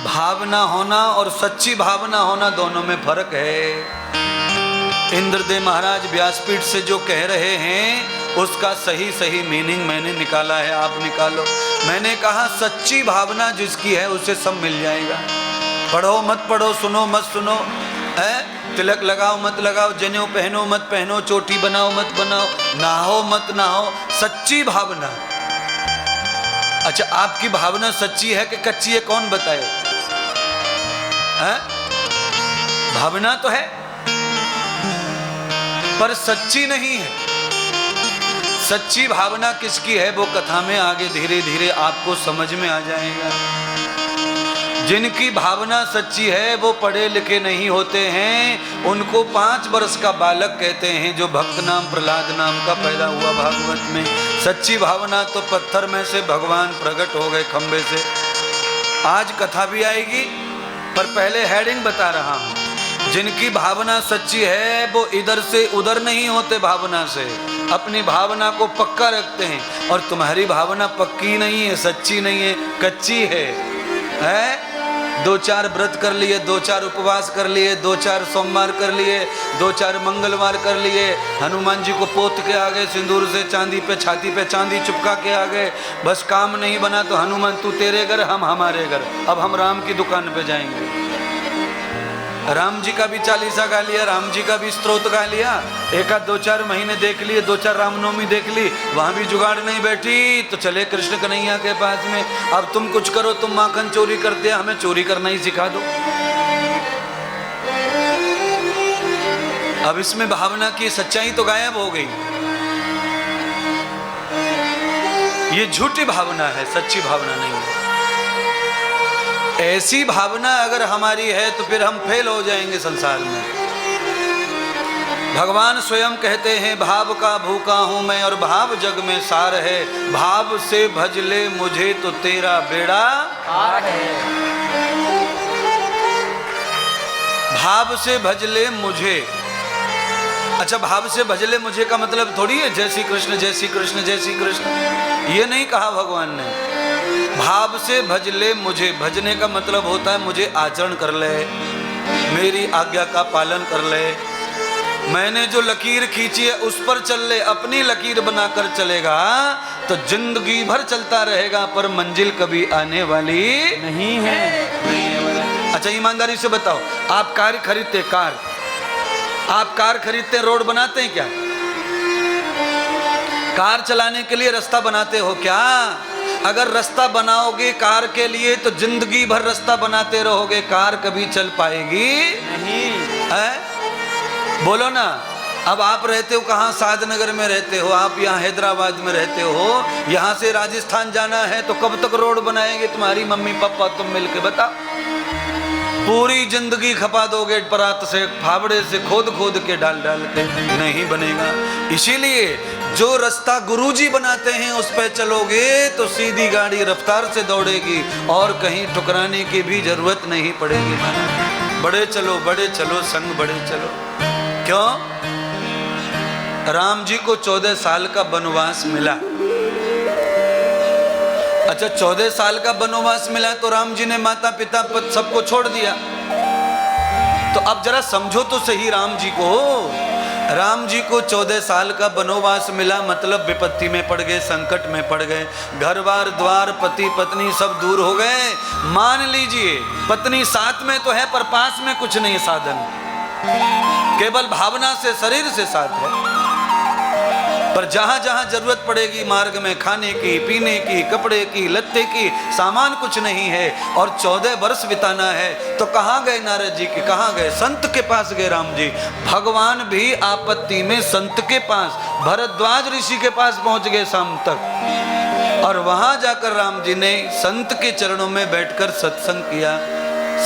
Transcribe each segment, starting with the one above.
भावना होना और सच्ची भावना होना दोनों में फर्क है। इंद्रदेव महाराज व्यासपीठ से जो कह रहे हैं उसका सही सही मीनिंग मैंने निकाला है, आप निकालो। मैंने कहा सच्ची भावना जिसकी है उसे सब मिल जाएगा। पढ़ो मत पढ़ो, सुनो मत सुनो, है तिलक लगाओ मत लगाओ, जनेऊ पहनो मत पहनो, चोटी बनाओ मत बनाओ, नहाओ मत नहाओ, सच्ची भावना। अच्छा, आपकी भावना सच्ची है कि कच्ची है, कौन बताए? है? भावना तो है पर सच्ची नहीं है। सच्ची भावना किसकी है वो कथा में आगे धीरे धीरे आपको समझ में आ जाएगा। जिनकी भावना सच्ची है वो पढ़े लिखे नहीं होते हैं, उनको 5 वर्ष का बालक कहते हैं जो भक्त नाम प्रहलाद नाम का पैदा हुआ भागवत में। सच्ची भावना तो पत्थर में से भगवान प्रकट हो गए खंबे से। आज कथा भी आएगी पर पहले हेडिंग बता रहा हूं। जिनकी भावना सच्ची है वो इधर से उधर नहीं होते, भावना से अपनी भावना को पक्का रखते हैं। और तुम्हारी भावना पक्की नहीं है, सच्ची नहीं है, कच्ची है। 2-4 व्रत कर लिए, 2-4 उपवास कर लिए, 2-4 सोमवार कर लिए, 2-4 मंगलवार कर लिए, हनुमान जी को पोत के आ गए, सिंदूर से चांदी पे छाती पे चांदी चिपका के आ गए। बस काम नहीं बना तो हनुमान तू तेरे घर हम हमारे घर, अब हम राम की दुकान पे जाएंगे। राम जी का भी 40 गा लिया, राम जी का भी स्तोत्र गा लिया, 1-2-4 महीने देख लिए, 2-4 रामनवमी देख ली, वहां भी जुगाड़ नहीं बैठी तो चले कृष्ण कन्हैया के पास में। अब तुम कुछ करो, तुम माखन चोरी करते, हमें चोरी करना ही सिखा दो। अब इसमें भावना की सच्चाई तो गायब हो गई। ये झूठी भावना है, सच्ची भावना नहीं है। ऐसी भावना अगर हमारी है तो फिर हम फेल हो जाएंगे संसार में। भगवान स्वयं कहते हैं भाव का भूखा हूं मैं और भाव जग में सार है, भाव से भज ले मुझे तो तेरा बेड़ा पार है। भाव से भज ले मुझे। अच्छा, भाव से भज ले मुझे का मतलब थोड़ी है जय श्री कृष्ण जय श्री कृष्ण जय श्री कृष्ण, ये नहीं कहा भगवान ने। भाव से भज ले मुझे, भजने का मतलब होता है मुझे आचरण कर ले, मेरी आज्ञा का पालन कर ले, मैंने जो लकीर खींची है उस पर चल ले। अपनी लकीर बनाकर चलेगा तो जिंदगी भर चलता रहेगा पर मंजिल कभी आने वाली नहीं है। अच्छा, ईमानदारी से बताओ, आप कार खरीदते, आप कार खरीदते रोड बनाते हैं क्या? कार चलाने के लिए रास्ता बनाते हो क्या? अगर रास्ता बनाओगे कार के लिए तो जिंदगी भर रास्ता बनाते रहोगे, कार कभी चल पाएगी नहीं है? बोलो ना। अब आप रहते हो कहाँ? शादनगर में रहते हो आप, यहाँ हैदराबाद में रहते हो, यहाँ से राजस्थान जाना है तो कब तक रोड बनाएंगे तुम्हारी मम्मी पापा तुम मिलके? बताओ। पूरी जिंदगी खपा दोगे परात से, फावड़े से खोद खोद के डाल डाल के, नहीं बनेगा। इसीलिए जो रास्ता गुरुजी बनाते हैं उस पे चलोगे तो सीधी गाड़ी रफ्तार से दौड़ेगी और कहीं ठुकराने की भी जरूरत नहीं पड़ेगी। बड़े चलो संग बड़े चलो। क्यों? राम जी को 14 साल का वनवास मिला। अच्छा, 14 साल का वनवास मिला तो राम जी ने माता पिता सबको छोड़ दिया। तो अब जरा समझो तो सही, राम जी को 14 साल का वनवास मिला, मतलब विपत्ति में पड़ गए, संकट में पड़ गए, घर बार द्वार पति पत्नी सब दूर हो गए। मान लीजिए पत्नी साथ में तो है पर पास में कुछ नहीं साधन, केवल भावना से शरीर से साथ है। पर जहां जहां जरूरत पड़ेगी मार्ग में खाने की, पीने की, कपड़े की, लत्ते की, सामान कुछ नहीं है और 14 वर्ष बिताना है तो कहां गए नारद जी के? कहां गए? संत के पास गए राम जी। भगवान भी आपत्ति में संत के पास, भरद्वाज ऋषि के पास पहुंच गए शाम तक। और वहां जाकर राम जी ने संत के चरणों में बैठकर सत्संग किया।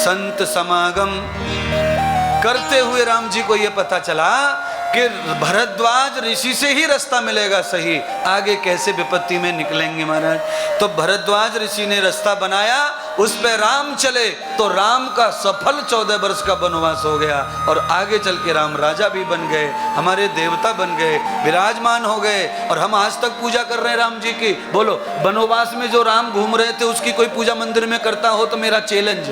संत समागम करते हुए राम जी को यह पता चला कि भरद्वाज ऋषि से ही रास्ता मिलेगा सही, आगे कैसे विपत्ति में निकलेंगे महाराज। तो भरद्वाज ऋषि ने रास्ता बनाया उस पे राम चले तो राम का सफल 14 वर्ष का वनवास हो गया और आगे चल के राम राजा भी बन गए, हमारे देवता बन गए, विराजमान हो गए और हम आज तक पूजा कर रहे हैं राम जी की। बोलो, वनवास में जो राम घूम रहे थे उसकी कोई पूजा मंदिर में करता हो तो मेरा चैलेंज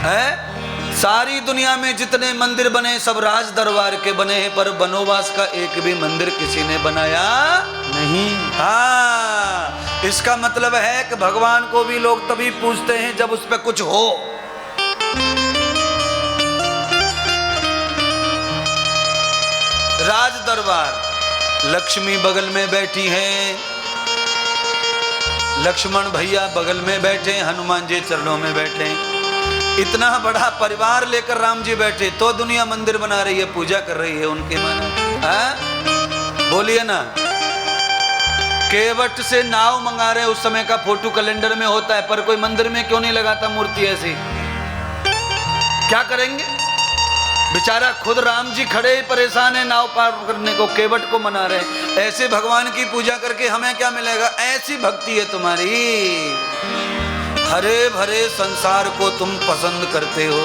है। सारी दुनिया में जितने मंदिर बने सब राज दरबार के बने हैं, पर वनवास का एक भी मंदिर किसी ने बनाया नहीं। हाँ, इसका मतलब है कि भगवान को भी लोग तभी पूजते हैं जब उस पर कुछ हो। राज दरबार, लक्ष्मी बगल में बैठी हैं, लक्ष्मण भैया बगल में बैठे, हनुमान जी चरणों में बैठे, इतना बड़ा परिवार लेकर राम जी बैठे तो दुनिया मंदिर बना रही है, पूजा कर रही है उनके माने। बोलिए ना, केवट से नाव मंगा रहे, उस समय का फोटो कैलेंडर में होता है, पर कोई मंदिर में क्यों नहीं लगाता मूर्ति ऐसी? क्या करेंगे? बेचारा खुद राम जी खड़े परेशान है नाव पार करने को, केवट को मना रहे। ऐसे भगवान की पूजा करके हमें क्या मिलेगा? ऐसी भक्ति है तुम्हारी। हरे भरे संसार को तुम पसंद करते हो,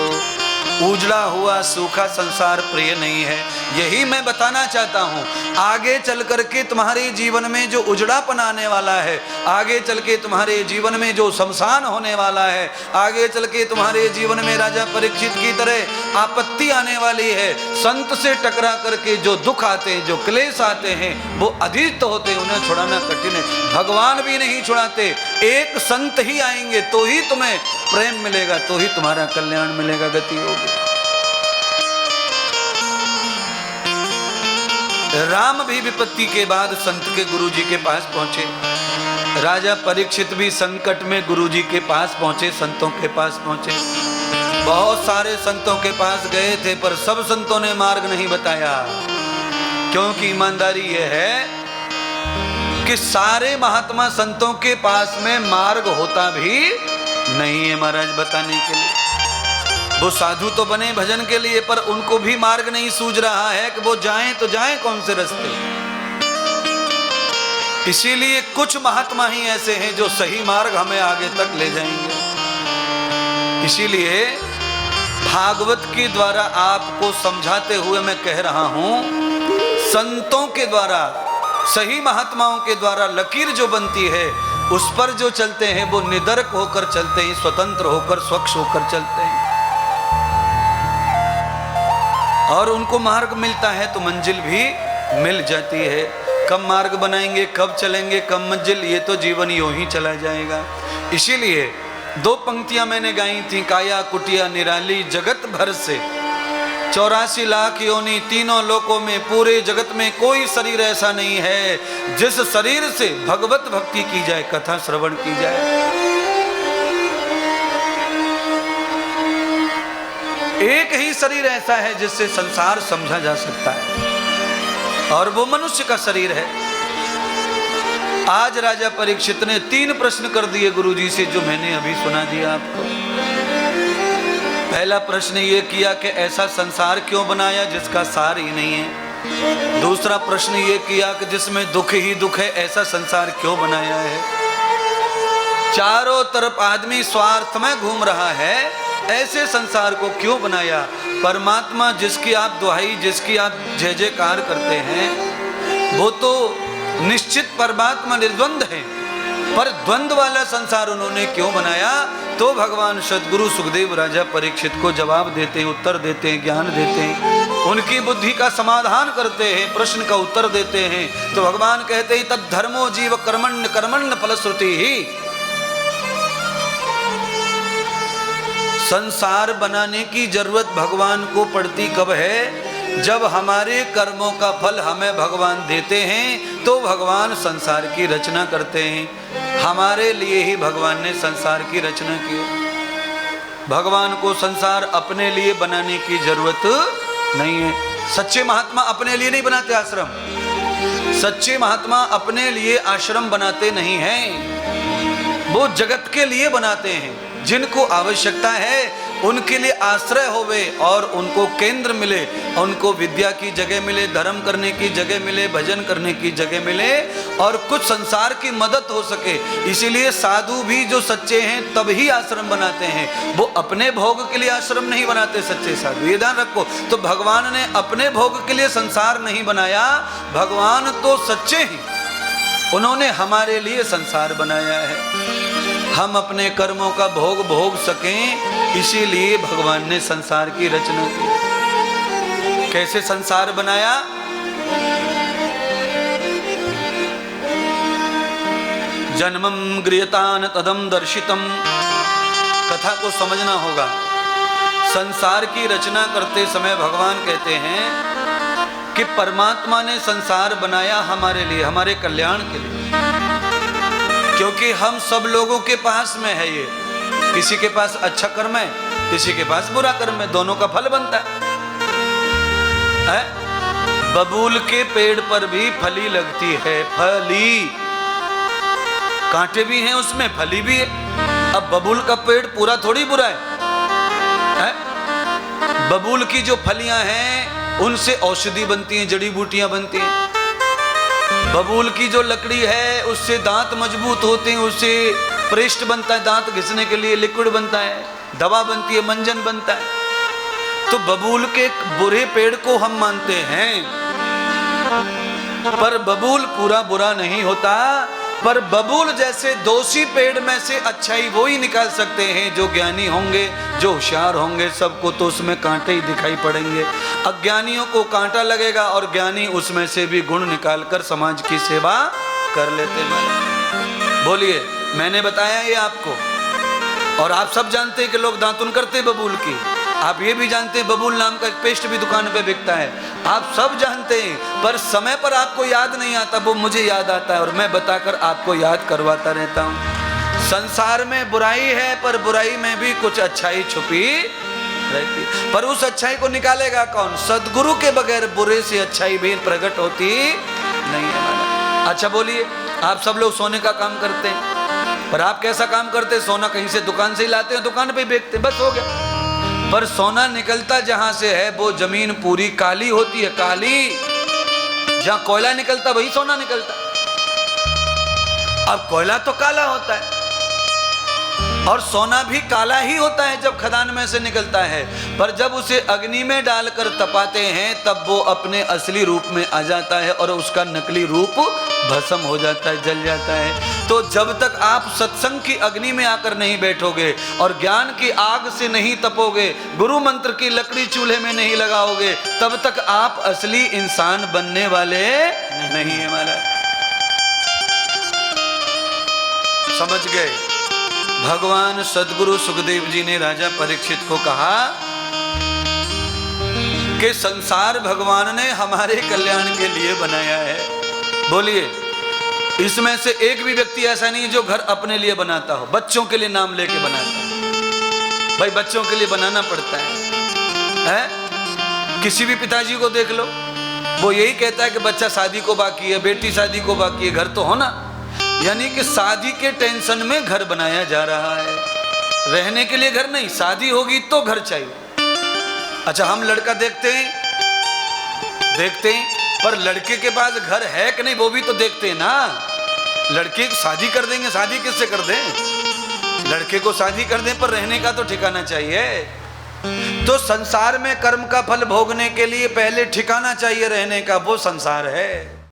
उजड़ा हुआ सूखा संसार प्रिय नहीं है। यही मैं बताना चाहता हूँ। आगे चल करके तुम्हारे जीवन में जो उजड़ापन आने वाला है, आगे चल के तुम्हारे जीवन में जो शमशान होने वाला है, आगे चल के तुम्हारे जीवन में राजा परीक्षित की तरह आपत्ति आने वाली है, संत से टकरा करके जो दुख आते हैं, जो क्लेश आते हैं, वो अधीत होते हैं, उन्हें छुड़ाना कठिन है। भगवान भी नहीं छुड़ाते, एक संत ही आएंगे तो ही तुम्हें प्रेम मिलेगा, तो ही तुम्हारा कल्याण मिलेगा, गति होगी। राम भी विपत्ति के बाद संत के गुरु जी के पास पहुंचे, राजा परीक्षित भी संकट में गुरु जी के पास पहुंचे, संतों के पास पहुंचे। बहुत सारे संतों के पास गए थे पर सब संतों ने मार्ग नहीं बताया, क्योंकि ईमानदारी यह है कि सारे महात्मा संतों के पास में मार्ग होता भी नहीं है महाराज बताने के लिए। वो साधु तो बने भजन के लिए, पर उनको भी मार्ग नहीं सूझ रहा है कि वो जाएं तो जाएं कौन से रास्ते। इसीलिए कुछ महात्मा ही ऐसे हैं जो सही मार्ग हमें आगे तक ले जाएंगे। इसीलिए भागवत के द्वारा आपको समझाते हुए मैं कह रहा हूं, संतों के द्वारा, सही महात्माओं के द्वारा लकीर जो बनती है उस पर जो चलते हैं वो निडर होकर चलते हैं, स्वतंत्र होकर, स्वच्छ होकर चलते हैं, और उनको मार्ग मिलता है तो मंजिल भी मिल जाती है। कब मार्ग बनाएंगे, कब चलेंगे, कब मंजिल, ये तो जीवन यूं ही चला जाएगा। इसीलिए 2 पंक्तियां मैंने गाई थी, काया कुटिया निराली जगत भर से, 84 लाख योनि तीनों लोकों में, पूरे जगत में कोई शरीर ऐसा नहीं है जिस शरीर से भगवत भक्ति की जाए, कथा श्रवण की जाए। एक ही शरीर ऐसा है जिससे संसार समझा जा सकता है, और वो मनुष्य का शरीर है। आज राजा परीक्षित ने 3 प्रश्न कर दिए गुरुजी से, जो मैंने अभी सुना दिया आपको। पहला प्रश्न ये किया कि ऐसा संसार क्यों बनाया जिसका सार ही नहीं है। दूसरा प्रश्न ये किया कि जिसमें दुख ही दुख है, ऐसा संसार क्यों बनाया है। चारों तरफ आदमी स्वार्थ में घूम रहा है, ऐसे संसार को क्यों बनाया। परमात्मा जिसकी आप दुहाई, जिसकी आप जय जयकार करते हैं, वो तो निश्चित परमात्मा निर्द्वंद है, पर द्वंद्व वाला संसार उन्होंने क्यों बनाया। तो भगवान सद्गुरु सुखदेव राजा परीक्षित को जवाब देते हैं, उत्तर देते हैं, ज्ञान देते हैं, उनकी बुद्धि का समाधान करते हैं, प्रश्न का उत्तर देते हैं। तो भगवान कहते हैं, तद धर्मो जीव कर्मण्य कर्मण्य फलश्रुति ही। संसार बनाने की जरूरत भगवान को पड़ती कब है, जब हमारे कर्मों का फल हमें भगवान देते हैं, तो भगवान संसार की रचना करते हैं। हमारे लिए ही भगवान ने संसार की रचना की। भगवान को संसार अपने लिए बनाने की जरूरत नहीं है। सच्चे महात्मा अपने लिए नहीं बनाते आश्रम, सच्चे महात्मा अपने लिए आश्रम बनाते नहीं हैं, वो जगत के लिए बनाते हैं। जिनको आवश्यकता है उनके लिए आश्रय होवे और उनको केंद्र मिले, उनको विद्या की जगह मिले, धर्म करने की जगह मिले, भजन करने की जगह मिले और कुछ संसार की मदद हो सके। इसीलिए साधु भी जो सच्चे हैं तभी आश्रम बनाते हैं, वो अपने भोग के लिए आश्रम नहीं बनाते सच्चे साधु, ये ध्यान रखो। तो भगवान ने अपने भोग के लिए संसार नहीं बनाया, भगवान तो सच्चे हैं, उन्होंने हमारे लिए संसार बनाया है, हम अपने कर्मों का भोग भोग सकें, इसीलिए भगवान ने संसार की रचना की। कैसे संसार बनाया? जन्मम गृहतान तदम दर्शितम, कथा को समझना होगा। संसार की रचना करते समय भगवान कहते हैं कि परमात्मा ने संसार बनाया हमारे लिए, हमारे कल्याण के लिए, क्योंकि हम सब लोगों के पास में है ये, किसी के पास अच्छा कर्म है, किसी के पास बुरा कर्म है, दोनों का फल बनता है? बबूल के पेड़ पर भी फली लगती है, फली, कांटे भी हैं उसमें, फली भी है। अब बबूल का पेड़ पूरा थोड़ी बुरा है? बबूल की जो फलियां हैं उनसे औषधि बनती हैं, जड़ी बूटियां बनती हैं। बबूल की जो लकड़ी है उससे दांत मजबूत होते हैं, उससे पेस्ट बनता है, दांत घिसने के लिए लिक्विड बनता है, दवा बनती है, मंजन बनता है। तो बबूल के बुरे पेड़ को हम मानते हैं, पर बबूल पूरा बुरा नहीं होता। पर बबूल जैसे दोषी पेड़ में से अच्छाई वो ही निकाल सकते हैं जो ज्ञानी होंगे, जो होशियार होंगे। सबको तो उसमें कांटे ही दिखाई पड़ेंगे, अज्ञानियों को कांटा लगेगा और ज्ञानी उसमें से भी गुण निकालकर समाज की सेवा कर लेते हैं। बोलिए, मैंने बताया ये आपको, और आप सब जानते हैं कि लोग दातुन करते बबूल की। आप ये भी जानते हैं बबूल नाम का एक पेस्ट भी दुकान पे बिकता है, आप सब जानते हैं, पर समय पर आपको याद नहीं आता, वो मुझे याद आता है और मैं बताकर आपको याद करवाता रहता हूँ। संसार में बुराई है, पर बुराई में भी कुछ अच्छाई छुपी रहती, पर उस अच्छाई को निकालेगा कौन? सदगुरु के बगैर बुरे से अच्छाई भी प्रकट होती नहीं है। अच्छा बोलिए, आप सब लोग सोने का काम करते हैं, पर आप कैसा काम करते हैं? सोना कहीं से दुकान से ही लाते हैं, दुकान पे ही बेचते, बस हो गया। पर सोना निकलता जहां से है वो जमीन पूरी काली होती है, काली। जहां कोयला निकलता वही सोना निकलता। अब कोयला तो काला होता है और सोना भी काला ही होता है जब खदान में से निकलता है, पर जब उसे अग्नि में डालकर तपाते हैं तब वो अपने असली रूप में आ जाता है और उसका नकली रूप भस्म हो जाता है, जल जाता है। तो जब तक आप सत्संग की अग्नि में आकर नहीं बैठोगे और ज्ञान की आग से नहीं तपोगे, गुरु मंत्र की लकड़ी चूल्हे में नहीं लगाओगे, तब तक आप असली इंसान बनने वाले नहीं है। महाराज समझ गए? भगवान सदगुरु सुखदेव जी ने राजा परीक्षित को कहा कि संसार भगवान ने हमारे कल्याण के लिए बनाया है। बोलिए, इसमें से एक भी व्यक्ति ऐसा नहीं है जो घर अपने लिए बनाता हो, बच्चों के लिए नाम लेके बनाता है। भाई बच्चों के लिए बनाना पड़ता है? किसी भी पिताजी को देख लो, वो यही कहता है कि बच्चा शादी को बाकी है, बेटी शादी को बाकी है, घर तो होना। यानी कि शादी के टेंशन में घर बनाया जा रहा है, रहने के लिए घर नहीं, शादी होगी तो घर चाहिए। अच्छा, हम लड़का देखते हैं, पर लड़के के पास घर है कि नहीं वो भी तो देखते हैं ना। लड़के शादी कर देंगे, शादी किससे कर दें? लड़के को शादी कर दें, पर रहने का तो ठिकाना चाहिए। तो संसार में कर्म का फल भोगने के लिए पहले ठिकाना चाहिए रहने का, वो संसार है।